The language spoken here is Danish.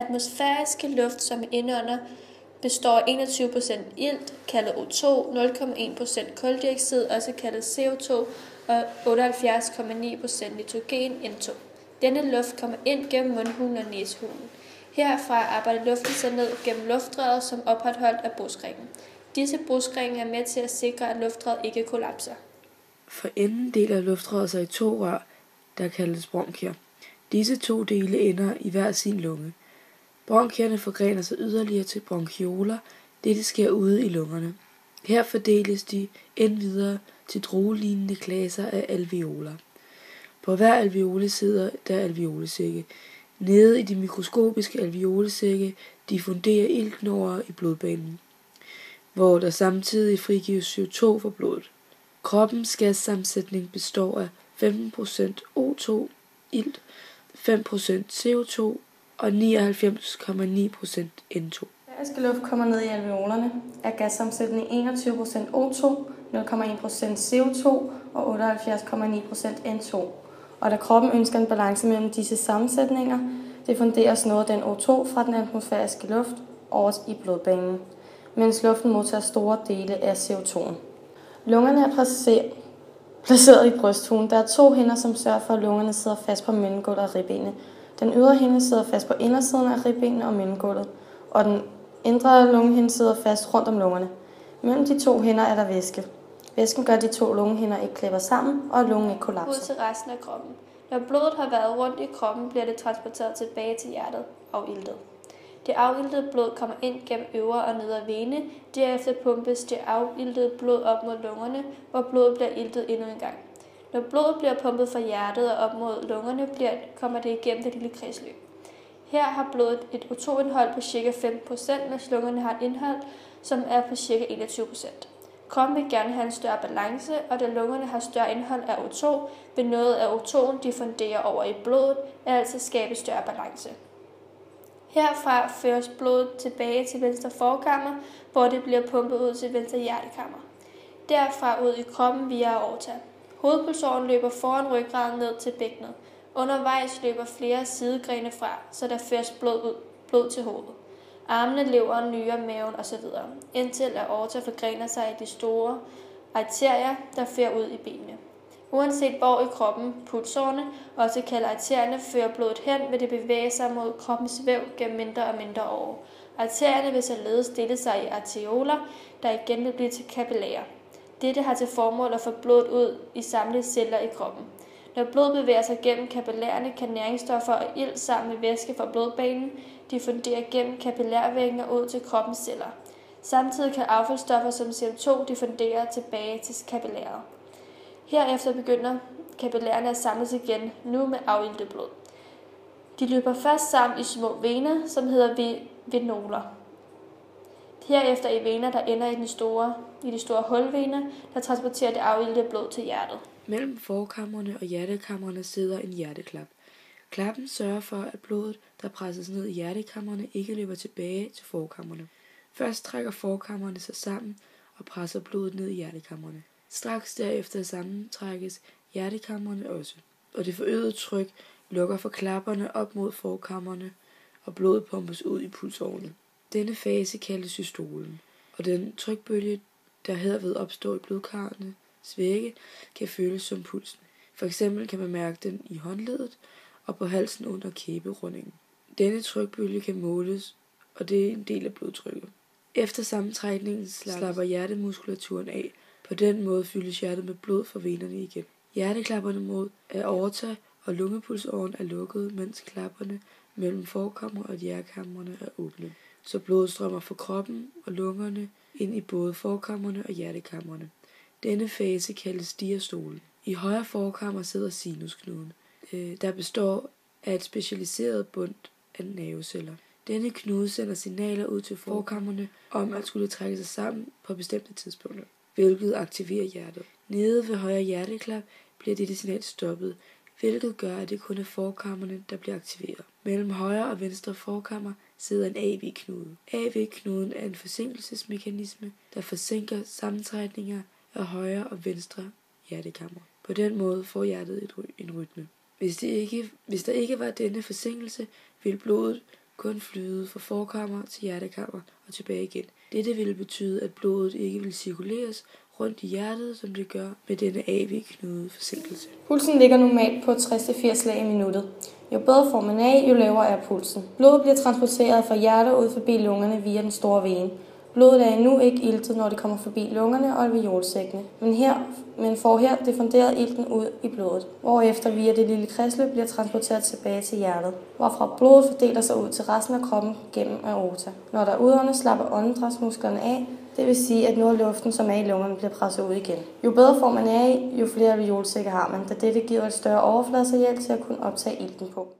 atmosfæriske luft, som er indånder, består af 21% ilt, kaldet O2, 0,1% kuldioxid, også kaldet CO2, og 78,9% nitrogen, N2. Denne luft kommer ind gennem mundhulen og næsehulen. Herfra arbejder luften sig ned gennem luftrøret, som opretholdt af brusringen. Disse brusringe er med til at sikre, at luftrøret ikke kollapser. For enden deler luftrøret sig i 2 rør, der kaldes bronkier. Disse 2 dele ender i hver sin lunge. Bronkierne forgrener sig yderligere til bronchioler. Dette sker ude i lungerne. Her fordeles de videre til druelignende klaser af alveoler. På hver alveole sidder der alveolesække. Nede i de mikroskopiske alveolesække diffunderer ilten over i blodbanen, hvor der samtidig frigives CO2 fra blodet. Kroppens gassammensætning består af 15% O2 ilt, 5% CO2 og 99,9% N2. Atmosfærisk luft kommer ned i alveolerne, er gassammensætning 21% O2, 0,1% CO2 og 78,9% N2. Og da kroppen ønsker en balance mellem disse sammensætninger, diffunderes noget den O2 fra den atmosfæriske luft over i blodbanen, mens luften modtager store dele af CO2'en. Lungerne er placeret i brysthulen. Der er 2 hinder, som sørger for, at lungerne sidder fast på mellemgulvet og ribbenene. Den ydre hinde sidder fast på indersiden af ribbenene og mellemgulvet, og den indre lungehinde sidder fast rundt om lungerne. Mellem de 2 hinder er der væske. Væsken gør, at de 2 lungehinder ikke klipper sammen, og at lungen ikke kollapser. Ud til resten af kroppen. Når blodet har været rundt i kroppen, bliver det transporteret tilbage til hjertet og iltet. Det afiltede blod kommer ind gennem øvre og nedre vene. Derefter pumpes det afiltede blod op mod lungerne, hvor blodet bliver iltet endnu en gang. Når blodet bliver pumpet fra hjertet og op mod lungerne, kommer det igennem det lille kredsløb. Her har blodet et O2-indhold på ca. 5%, mens lungerne har et indhold, som er på ca. 21%. Kroppen vil gerne have en større balance, og da lungerne har større indhold af O2, vil noget af O2'en diffundere over i blodet, altså skabe større balance. Herfra føres blodet tilbage til venstre forkammer, hvor det bliver pumpet ud til venstre hjertekammer. Derfra ud i kroppen via aorta. Hovedpulsåren løber foran ryggraden ned til bækkenet. Undervejs løber flere sidegrene fra, så der føres blod til hovedet. Armene, leveren, nyrer, maven osv. Indtil aorta forgrener sig i de store arterier, der fører ud i benene. Uanset hvor i kroppen pulsårene, også kaldet arterierne, fører blodet hen, vil det bevæge sig mod kroppens væv gennem mindre og mindre år. Arterierne vil således dele sig i arterioler, der igen vil blive til kapillærer. Dette har til formål at få blodet ud i samlede celler i kroppen. Når blodet bevæger sig gennem kapillærerne, kan næringsstoffer og ilt sammen med væske fra blodbanen diffundere gennem kapillærvæggen og ud til kroppens celler. Samtidig kan affaldsstoffer som CO2 diffundere tilbage til kapillæret. Herefter begynder kapillærerne at samles igen, nu med afiltet blod. De løber først sammen i små vener, som hedder venoler. Herefter i vener, der ender i de store hulvener, der transporterer det afiltede blod til hjertet. Mellem forkammerne og hjertekammerne sidder en hjerteklap. Klappen sørger for, at blodet, der presses ned i hjertekammerne, ikke løber tilbage til forkammerne. Først trækker forkammerne sig sammen og presser blodet ned i hjertekammerne. Straks derefter sammentrækkes hjertekammerne også, og det forøgede tryk lukker for klapperne op mod forkammerne, og blodet pumpes ud i pulsårene. Denne fase kaldes systolen, og den trykbølge, der herved opstår i blodkarrenes vægge, kan føles som pulsen. For eksempel kan man mærke den i håndleddet og på halsen under kæberundingen. Denne trykbølge kan måles, og det er en del af blodtrykket. Efter sammentrækningen slapper hjertemuskulaturen af. På den måde fyldes hjertet med blod fra venerne igen. Hjerteklapperne mod aorta og lungepulsåren er lukket, mens klapperne mellem forkammer og hjertekammerne er åbne. Så blodet strømmer fra kroppen og lungerne ind i både forkammerne og hjertekammerne. Denne fase kaldes diastolen. I højre forkammer sidder sinusknuden, der består af et specialiseret bund af nerveceller. Denne knude sender signaler ud til forkammerne om at skulle trække sig sammen på bestemte tidspunkter, hvilket aktiverer hjertet. Nede ved højre hjerteklap bliver dette signal stoppet, hvilket gør, at det kun er forkammerne, der bliver aktiveret. Mellem højre og venstre forkammer sidder en AV-knude. AV-knuden er en forsinkelsesmekanisme, der forsinker sammentrækninger af højre og venstre hjertekammer. På den måde får hjertet en rytme. Hvis der ikke var denne forsinkelse, ville blodet kun flyde fra forkammer til hjertekammer og tilbage igen. Dette ville betyde, at blodet ikke vil cirkuleres rundt i hjertet, som det gør med denne AV-knude forsinkelse. Pulsen ligger normalt på 60-80 slag i minuttet. Jo bedre får man af, jo lavere er pulsen. Blodet bliver transporteret fra hjertet ud forbi lungerne via den store vene. Blodet er endnu ikke iltet, når det kommer forbi lungerne og alveolsækkene, men får her diffunderet ilten ud i blodet, hvorefter via det lille kredsløb bliver transporteret tilbage til hjertet, hvorfra blodet fordeler sig ud til resten af kroppen gennem aorta. Når der udåndes, slapper åndedrætsmusklerne af, det vil sige, at noget af luften, som er i lungerne, bliver presset ud igen. Jo bedre får man af, jo flere alveolsække har man, da dette giver et større overfladesareal til at kunne optage ilten på.